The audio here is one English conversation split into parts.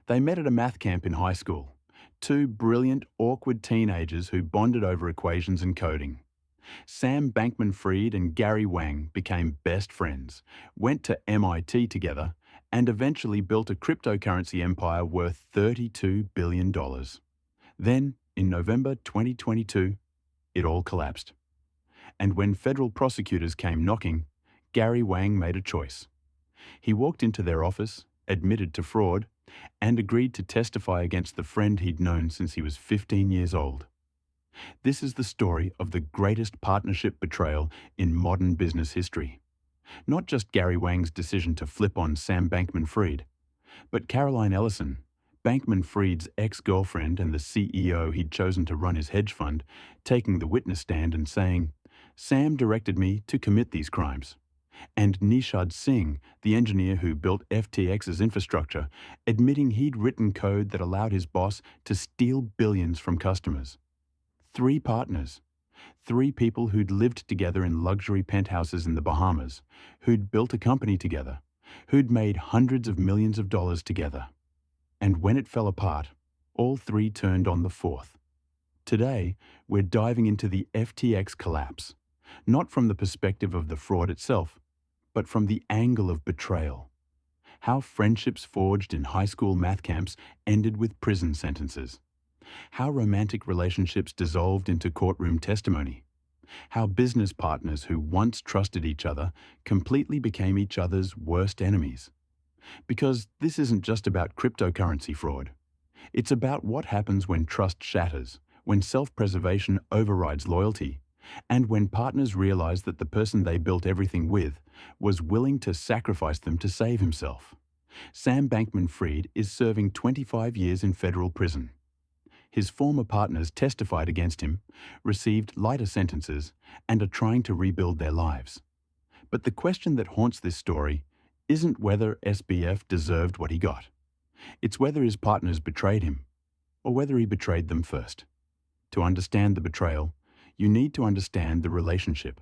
They met at a math camp in high school. Two brilliant, awkward teenagers who bonded over equations and coding. Sam Bankman-Fried and Gary Wang became best friends, went to MIT together, and eventually built a cryptocurrency empire worth $32 billion. Then, in November 2022, it all collapsed. And when federal prosecutors came knocking, Gary Wang made a choice. He walked into their office, admitted to fraud, and agreed to testify against the friend he'd known since he was 15 years old. This is the story of the greatest partnership betrayal in modern business history. Not just Gary Wang's decision to flip on Sam Bankman-Fried, but Caroline Ellison, Bankman-Fried's ex-girlfriend and the CEO he'd chosen to run his hedge fund, taking the witness stand and saying, "Sam directed me to commit these crimes." And Nishad Singh, the engineer who built FTX's infrastructure, admitting he'd written code that allowed his boss to steal billions from customers. Three partners. Three people who'd lived together in luxury penthouses in the Bahamas, who'd built a company together, who'd made hundreds of millions of dollars together. And when it fell apart, all three turned on the fourth. Today, we're diving into the FTX collapse, not from the perspective of the fraud itself, but from the angle of betrayal. How friendships forged in high school math camps ended with prison sentences. How romantic relationships dissolved into courtroom testimony. How business partners who once trusted each other completely became each other's worst enemies. Because this isn't just about cryptocurrency fraud. It's about what happens when trust shatters, when self-preservation overrides loyalty, and when partners realize that the person they built everything with was willing to sacrifice them to save himself. Sam Bankman-Fried is serving 25 years in federal prison. His former partners testified against him, received lighter sentences, and are trying to rebuild their lives. But the question that haunts this story isn't whether SBF deserved what he got. It's whether his partners betrayed him, or whether he betrayed them first. To understand the betrayal, you need to understand the relationship.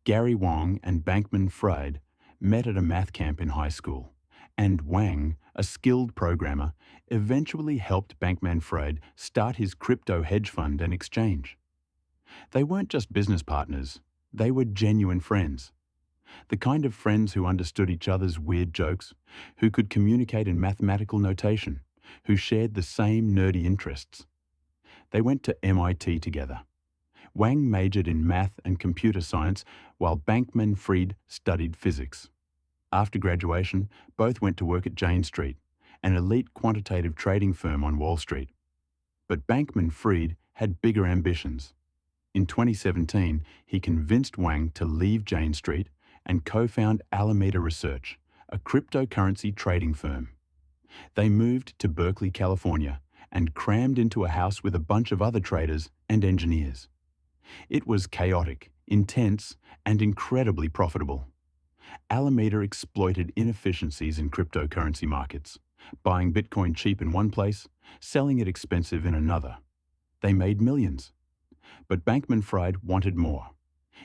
Gary Wang and Bankman-Fried met at a math camp in high school, and Wang, a skilled programmer, eventually helped Bankman-Fried start his crypto hedge fund and exchange. They weren't just business partners, they were genuine friends. The kind of friends who understood each other's weird jokes, who could communicate in mathematical notation, who shared the same nerdy interests. They went to MIT together. Wang majored in math and computer science while Bankman-Fried studied physics. After graduation, both went to work at Jane Street, an elite quantitative trading firm on Wall Street. But Bankman-Fried had bigger ambitions. In 2017, he convinced Wang to leave Jane Street and co-found Alameda Research, a cryptocurrency trading firm. They moved to Berkeley, California, and crammed into a house with a bunch of other traders and engineers. It was chaotic, intense, and incredibly profitable. Alameda exploited inefficiencies in cryptocurrency markets, buying Bitcoin cheap in one place, selling it expensive in another. They made millions. But Bankman-Fried wanted more.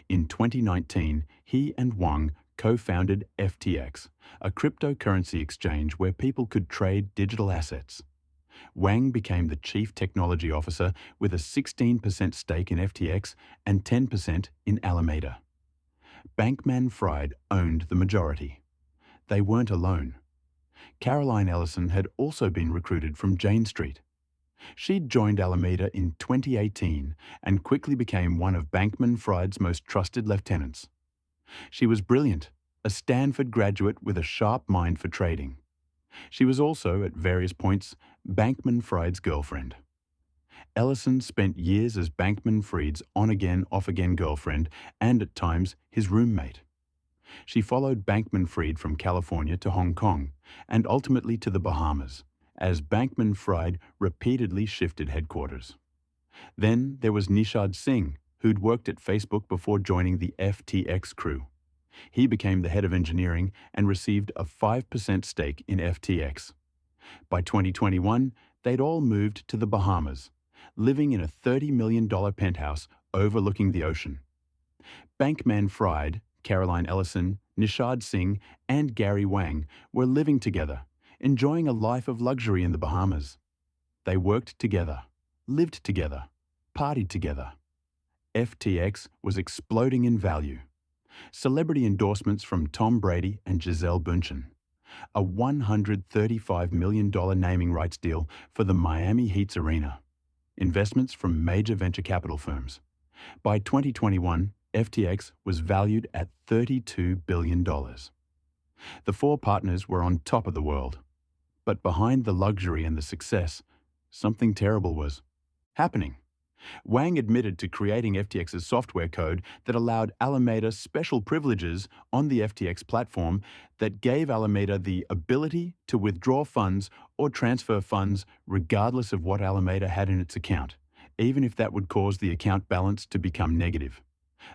In 2019, he and Wang co-founded FTX, a cryptocurrency exchange where people could trade digital assets. Wang became the chief technology officer with a 16% stake in FTX and 10% in Alameda. Bankman-Fried owned the majority. They weren't alone. Caroline Ellison had also been recruited from Jane Street. She'd joined Alameda in 2018 and quickly became one of Bankman-Fried's most trusted lieutenants. She was brilliant, a Stanford graduate with a sharp mind for trading. She was also, at various points, Bankman-Fried's girlfriend. Ellison spent years as Bankman-Fried's on-again, off-again girlfriend and, at times, his roommate. She followed Bankman-Fried from California to Hong Kong and ultimately to the Bahamas, as Bankman-Fried repeatedly shifted headquarters. Then there was Nishad Singh, who'd worked at Facebook before joining the FTX crew. He became the head of engineering and received a 5% stake in FTX. By 2021, they'd all moved to the Bahamas, living in a $30 million penthouse overlooking the ocean. Bankman-Fried, Caroline Ellison, Nishad Singh, and Gary Wang were living together, enjoying a life of luxury in the Bahamas. They worked together, lived together, partied together. FTX was exploding in value. Celebrity endorsements from Tom Brady and Gisele Bündchen. A $135 million naming rights deal for the Miami Heat's arena. Investments from major venture capital firms. By 2021, FTX was valued at $32 billion. The four partners were on top of the world. But behind the luxury and the success, something terrible was happening. Wang admitted to creating FTX's software code that allowed Alameda special privileges on the FTX platform that gave Alameda the ability to withdraw funds or transfer funds regardless of what Alameda had in its account, even if that would cause the account balance to become negative,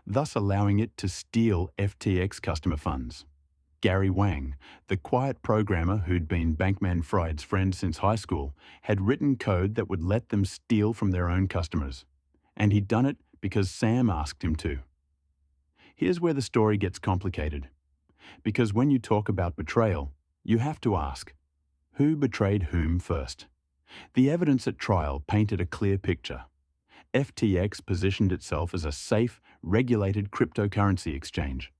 thus allowing it to steal FTX customer funds. Gary Wang, the quiet programmer who'd been Bankman-Fried's friend since high school, had written code that would let them steal from their own customers. And he'd done it because Sam asked him to. Here's where the story gets complicated. Because when you talk about betrayal, you have to ask, who betrayed whom first? The evidence at trial painted a clear picture. FTX positioned itself as a safe, regulated cryptocurrency exchange.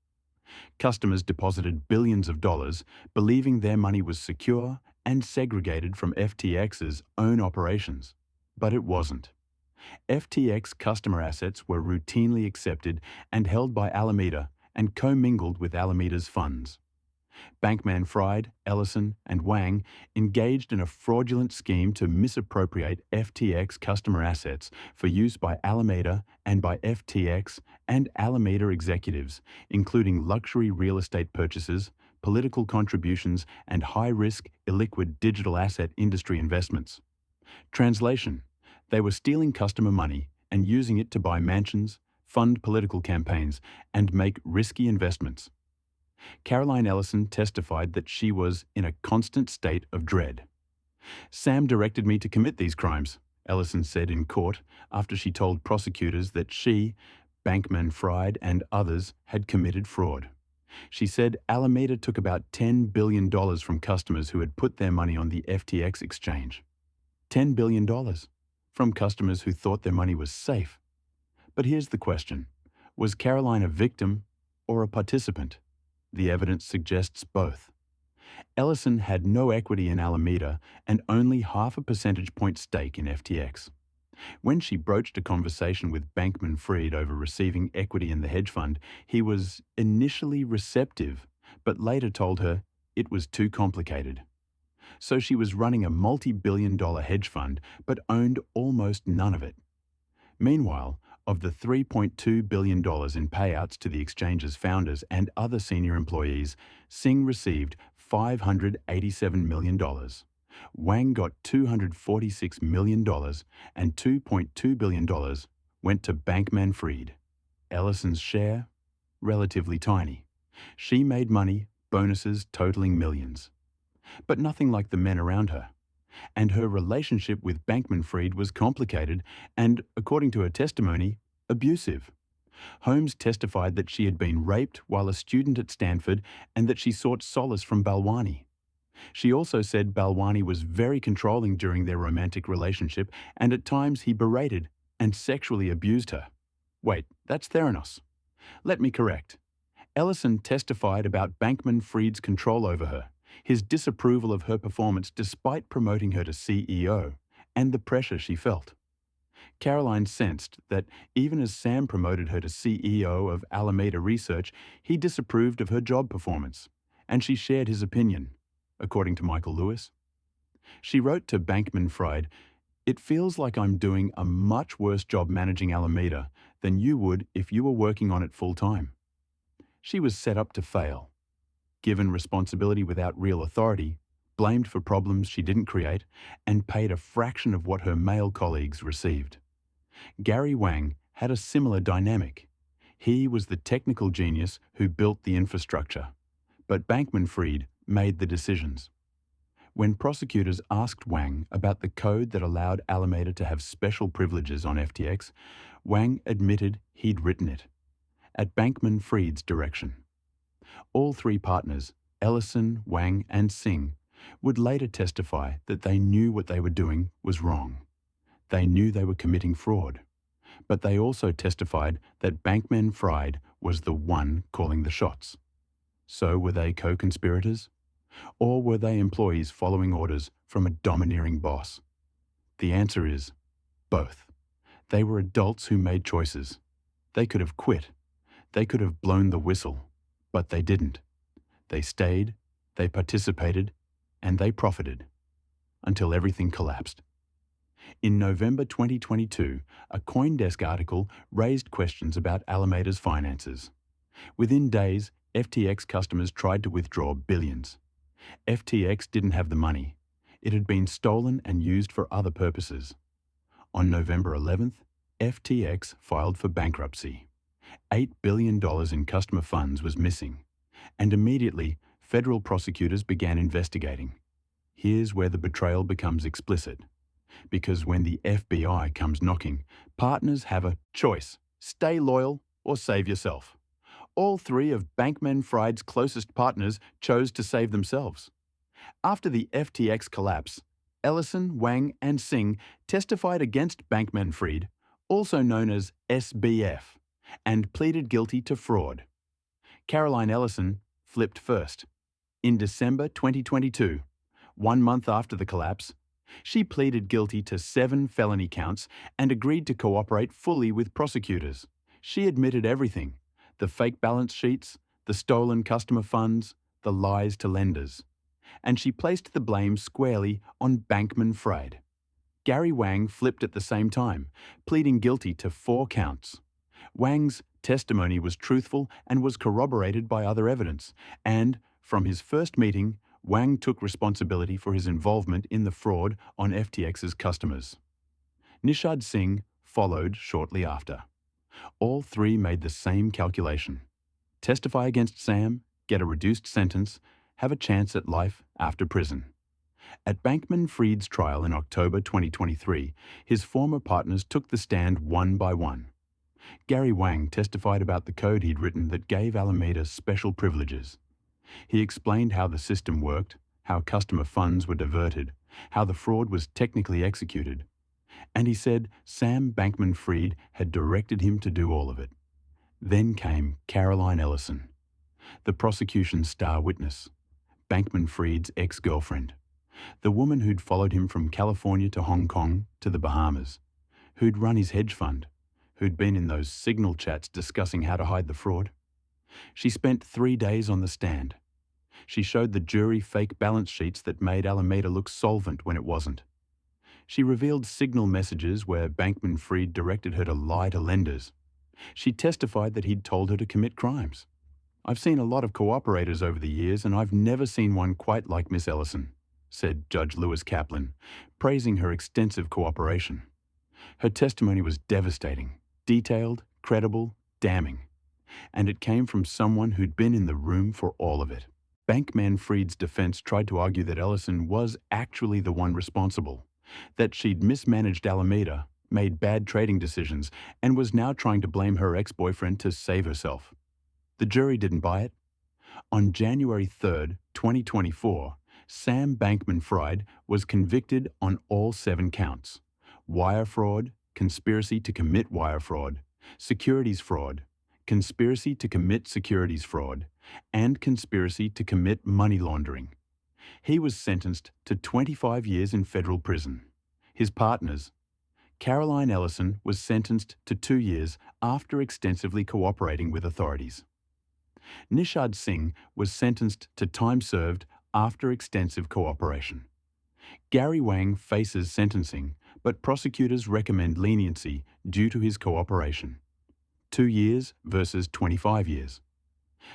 Customers deposited billions of dollars, believing their money was secure and segregated from FTX's own operations. But it wasn't. FTX customer assets were routinely accepted and held by Alameda and commingled with Alameda's funds. Bankman-Fried, Ellison, and Wang engaged in a fraudulent scheme to misappropriate FTX customer assets for use by Alameda and by FTX and Alameda executives, including luxury real estate purchases, political contributions, and high-risk, illiquid digital asset industry investments. Translation: they were stealing customer money and using it to buy mansions, fund political campaigns, and make risky investments. Caroline Ellison testified that she was in a constant state of dread. Sam directed me to commit these crimes, Ellison said in court after she told prosecutors that she, Bankman-Fried, and others had committed fraud. She said Alameda took about $10 billion from customers who had put their money on the FTX exchange. $10 billion from customers who thought their money was safe. But here's the question. Was Caroline a victim or a participant? The evidence suggests both. Ellison had no equity in Alameda and only half a percentage point stake in FTX. When she broached a conversation with Bankman-Fried over receiving equity in the hedge fund, he was initially receptive, but later told her it was too complicated. So she was running a multi-billion-dollar hedge fund, but owned almost none of it. Meanwhile, of the $3.2 billion in payouts to the exchange's founders and other senior employees, Singh received $587 million. Wang got $246 million, and $2.2 billion went to Bankman-Fried. Ellison's share? Relatively tiny. She made money, bonuses totaling millions. But nothing like the men around her. And her relationship with Bankman-Fried was complicated and, according to her testimony, abusive. Holmes testified that she had been raped while a student at Stanford and that she sought solace from Balwani. She also said Balwani was very controlling during their romantic relationship and at times he berated and sexually abused her. Wait, that's Theranos. Let me correct. Ellison testified about Bankman-Fried's control over her, his disapproval of her performance despite promoting her to CEO, and the pressure she felt. Caroline sensed that even as Sam promoted her to CEO of Alameda Research, he disapproved of her job performance, and she shared his opinion, according to Michael Lewis. She wrote to Bankman-Fried, "It feels like I'm doing a much worse job managing Alameda than you would if you were working on it full-time." She was set up to fail. Given responsibility without real authority, blamed for problems she didn't create, and paid a fraction of what her male colleagues received. Gary Wang had a similar dynamic. He was the technical genius who built the infrastructure, but Bankman-Fried made the decisions. When prosecutors asked Wang about the code that allowed Alameda to have special privileges on FTX, Wang admitted he'd written it, at Bankman-Fried's direction. All three partners, Ellison, Wang, and Singh, would later testify that they knew what they were doing was wrong. They knew they were committing fraud. But they also testified that Bankman-Fried was the one calling the shots. So were they co-conspirators? Or were they employees following orders from a domineering boss? The answer is both. They were adults who made choices. They could have quit. They could have blown the whistle. But they didn't. They stayed, they participated, and they profited until everything collapsed. In November 2022, a CoinDesk article raised questions about Alameda's finances. Within days, FTX customers tried to withdraw billions. FTX didn't have the money. It had been stolen and used for other purposes. On November 11th, FTX filed for bankruptcy. $8 billion in customer funds was missing, and immediately, federal prosecutors began investigating. Here's where the betrayal becomes explicit. Because when the FBI comes knocking, partners have a choice: stay loyal or save yourself. All three of Bankman-Fried's closest partners chose to save themselves. After the FTX collapse, Ellison, Wang, and Singh testified against Bankman-Fried, also known as SBF, and pleaded guilty to fraud. Caroline Ellison flipped first. In December 2022, 1 month after the collapse, she pleaded guilty to 7 felony counts and agreed to cooperate fully with prosecutors. She admitted everything: the fake balance sheets, the stolen customer funds, the lies to lenders. And she placed the blame squarely on Bankman-Fried. Gary Wang flipped at the same time, pleading guilty to 4 counts. Wang's testimony was truthful and was corroborated by other evidence, and, from his first meeting, Wang took responsibility for his involvement in the fraud on FTX's customers. Nishad Singh followed shortly after. All three made the same calculation: testify against Sam, get a reduced sentence, have a chance at life after prison. At Bankman-Fried's trial in October 2023, his former partners took the stand one by one. Gary Wang testified about the code he'd written that gave Alameda special privileges. He explained how the system worked, how customer funds were diverted, how the fraud was technically executed. And he said Sam Bankman-Fried had directed him to do all of it. Then came Caroline Ellison, the prosecution's star witness, Bankman-Fried's ex-girlfriend, the woman who'd followed him from California to Hong Kong to the Bahamas, who'd run his hedge fund, who'd been in those signal chats discussing how to hide the fraud. She spent 3 days on the stand. She showed the jury fake balance sheets that made Alameda look solvent when it wasn't. She revealed signal messages where Bankman-Fried directed her to lie to lenders. She testified that he'd told her to commit crimes. "I've seen a lot of cooperators over the years, and I've never seen one quite like Miss Ellison," said Judge Lewis Kaplan, praising her extensive cooperation. Her testimony was devastating, detailed, credible, damning. And it came from someone who'd been in the room for all of it. Bankman-Fried's defense tried to argue that Ellison was actually the one responsible, that she'd mismanaged Alameda, made bad trading decisions, and was now trying to blame her ex-boyfriend to save herself. The jury didn't buy it. On January 3, 2024, Sam Bankman-Fried was convicted on all 7 counts: wire fraud, conspiracy to commit wire fraud, securities fraud, conspiracy to commit securities fraud, and conspiracy to commit money laundering. He was sentenced to 25 years in federal prison. His partners, Caroline Ellison, was sentenced to 2 years after extensively cooperating with authorities. Nishad Singh was sentenced to time served after extensive cooperation. Gary Wang faces sentencing, but prosecutors recommend leniency due to his cooperation. 2 years versus 25 years.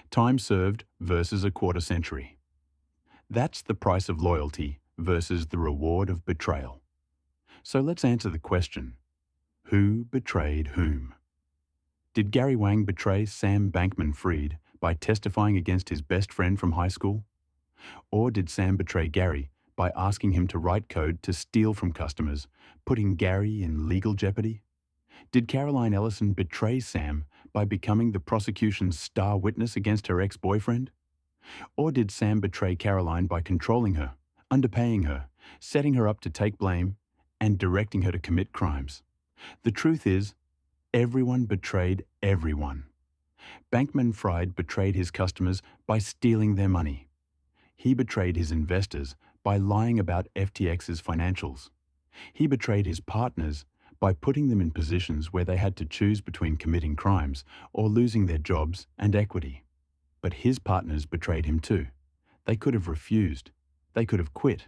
Time served versus a quarter century. That's the price of loyalty versus the reward of betrayal. So let's answer the question: who betrayed whom? Did Gary Wang betray Sam Bankman-Fried by testifying against his best friend from high school? Or did Sam betray Gary by asking him to write code to steal from customers, putting Gary in legal jeopardy? Did Caroline Ellison betray Sam by becoming the prosecution's star witness against her ex-boyfriend? Or did Sam betray Caroline by controlling her, underpaying her, setting her up to take blame, and directing her to commit crimes. The truth is, everyone betrayed everyone. Bankman-Fried betrayed his customers by stealing their money. He betrayed his investors by lying about FTX's financials. He betrayed his partners by putting them in positions where they had to choose between committing crimes or losing their jobs and equity. But his partners betrayed him too. They could have refused. They could have quit.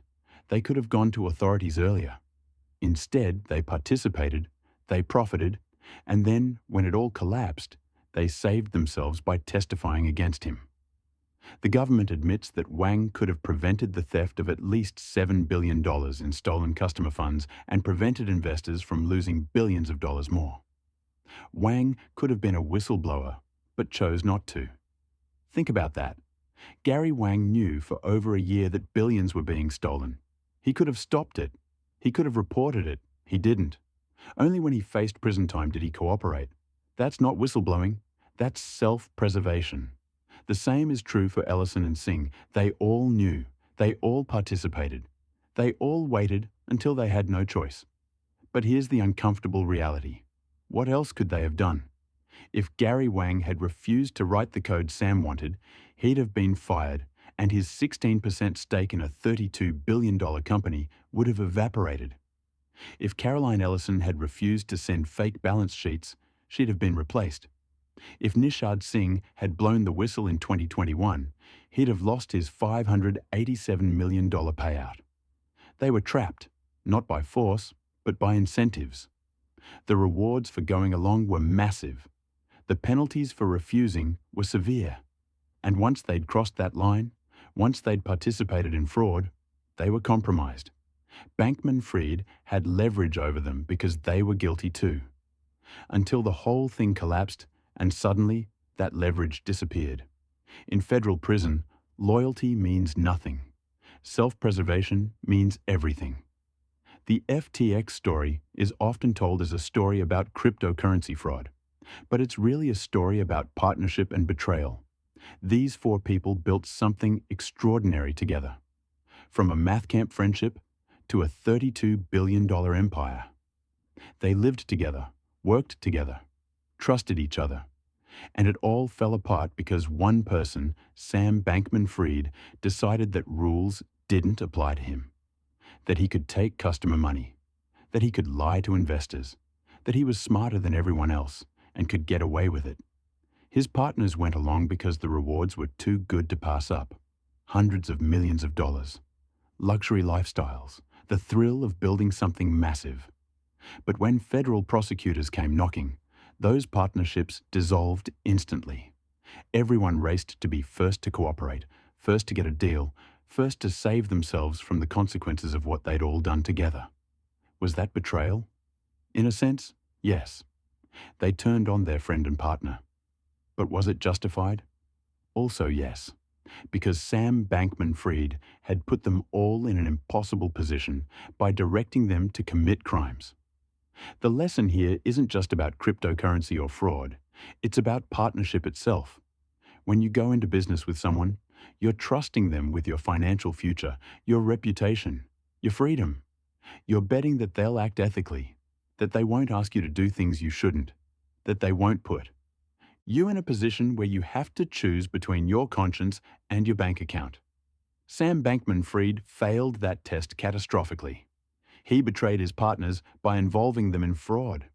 They could have gone to authorities earlier. Instead, they participated, they profited, and then, when it all collapsed, they saved themselves by testifying against him. The government admits that Wang could have prevented the theft of at least $7 billion in stolen customer funds and prevented investors from losing billions of dollars more. Wang could have been a whistleblower, but chose not to. Think about that. Gary Wang knew for over a year that billions were being stolen. He could have stopped it. He could have reported it. He didn't. Only when he faced prison time did he cooperate. That's not whistleblowing. That's self-preservation. The same is true for Ellison and Singh. They all knew. They all participated. They all waited until they had no choice. But here's the uncomfortable reality. What else could they have done? If Gary Wang had refused to write the code Sam wanted, he'd have been fired, and his 16% stake in a $32 billion company would have evaporated. If Caroline Ellison had refused to send fake balance sheets, she'd have been replaced. If Nishad Singh had blown the whistle in 2021, he'd have lost his $587 million payout. They were trapped, not by force, but by incentives. The rewards for going along were massive. The penalties for refusing were severe. And once they'd crossed that line, once they'd participated in fraud, they were compromised. Bankman-Fried had leverage over them because they were guilty too. Until the whole thing collapsed, and suddenly that leverage disappeared. In federal prison, loyalty means nothing. Self-preservation means everything. The FTX story is often told as a story about cryptocurrency fraud, but it's really a story about partnership and betrayal. These four people built something extraordinary together. From a math camp friendship to a $32 billion empire. They lived together, worked together, trusted each other. And it all fell apart because one person, Sam Bankman-Fried, decided that rules didn't apply to him. That he could take customer money. That he could lie to investors. That he was smarter than everyone else and could get away with it. His partners went along because the rewards were too good to pass up. Hundreds of millions of dollars. Luxury lifestyles. The thrill of building something massive. But when federal prosecutors came knocking, those partnerships dissolved instantly. Everyone raced to be first to cooperate, first to get a deal, first to save themselves from the consequences of what they'd all done together. Was that betrayal? In a sense, yes. They turned on their friend and partner. But was it justified? Also yes, because Sam Bankman-Fried had put them all in an impossible position by directing them to commit crimes. The lesson here isn't just about cryptocurrency or fraud. It's about partnership itself. When you go into business with someone, you're trusting them with your financial future, your reputation, your freedom. You're betting that they'll act ethically, that they won't ask you to do things you shouldn't, that they won't put you in a position where you have to choose between your conscience and your bank account. Sam Bankman-Fried failed that test catastrophically. He betrayed his partners by involving them in fraud.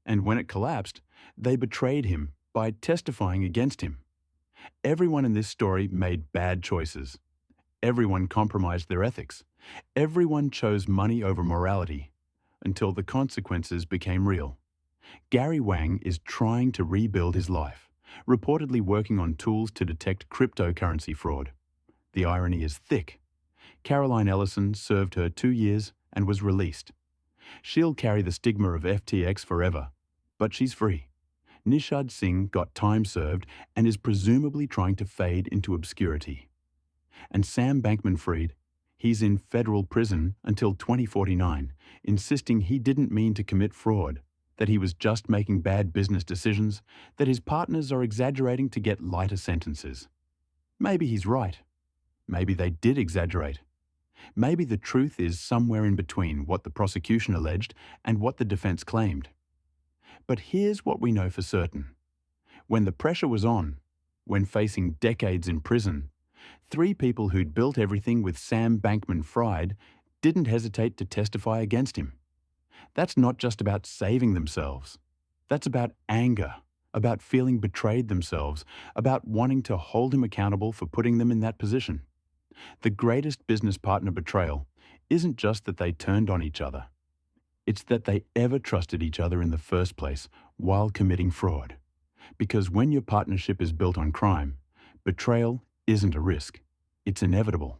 And when it collapsed, they betrayed him by testifying against him. Everyone in this story made bad choices. Everyone compromised their ethics. Everyone chose money over morality until the consequences became real. Gary Wang is trying to rebuild his life, reportedly working on tools to detect cryptocurrency fraud. The irony is thick. Caroline Ellison served her 2 years and was released. She'll carry the stigma of FTX forever, but she's free. Nishad Singh got time served and is presumably trying to fade into obscurity. And Sam Bankman-Fried, he's in federal prison until 2049, insisting he didn't mean to commit fraud, that he was just making bad business decisions, that his partners are exaggerating to get lighter sentences. Maybe he's right. Maybe they did exaggerate. Maybe the truth is somewhere in between what the prosecution alleged and what the defense claimed. But here's what we know for certain. When the pressure was on, when facing decades in prison, three people who'd built everything with Sam Bankman-Fried didn't hesitate to testify against him. That's not just about saving themselves. That's about anger, about feeling betrayed themselves, about wanting to hold him accountable for putting them in that position. The greatest business partner betrayal isn't just that they turned on each other. It's that they ever trusted each other in the first place while committing fraud. Because when your partnership is built on crime, betrayal isn't a risk. It's inevitable.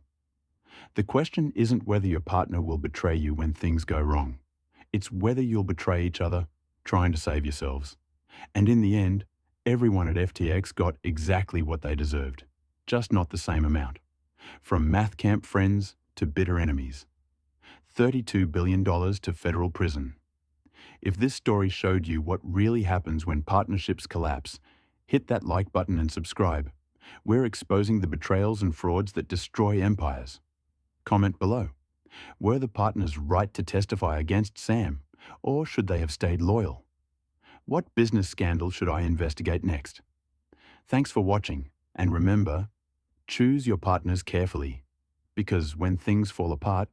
The question isn't whether your partner will betray you when things go wrong. It's whether you'll betray each other trying to save yourselves. And in the end, everyone at FTX got exactly what they deserved, just not the same amount. From math camp friends to bitter enemies. $32 billion to federal prison. If this story showed you what really happens when partnerships collapse, hit that like button and subscribe. We're exposing the betrayals and frauds that destroy empires. Comment below. Were the partners right to testify against Sam, or should they have stayed loyal? What business scandal should I investigate next? Thanks for watching, and remember, choose your partners carefully, because when things fall apart,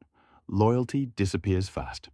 loyalty disappears fast.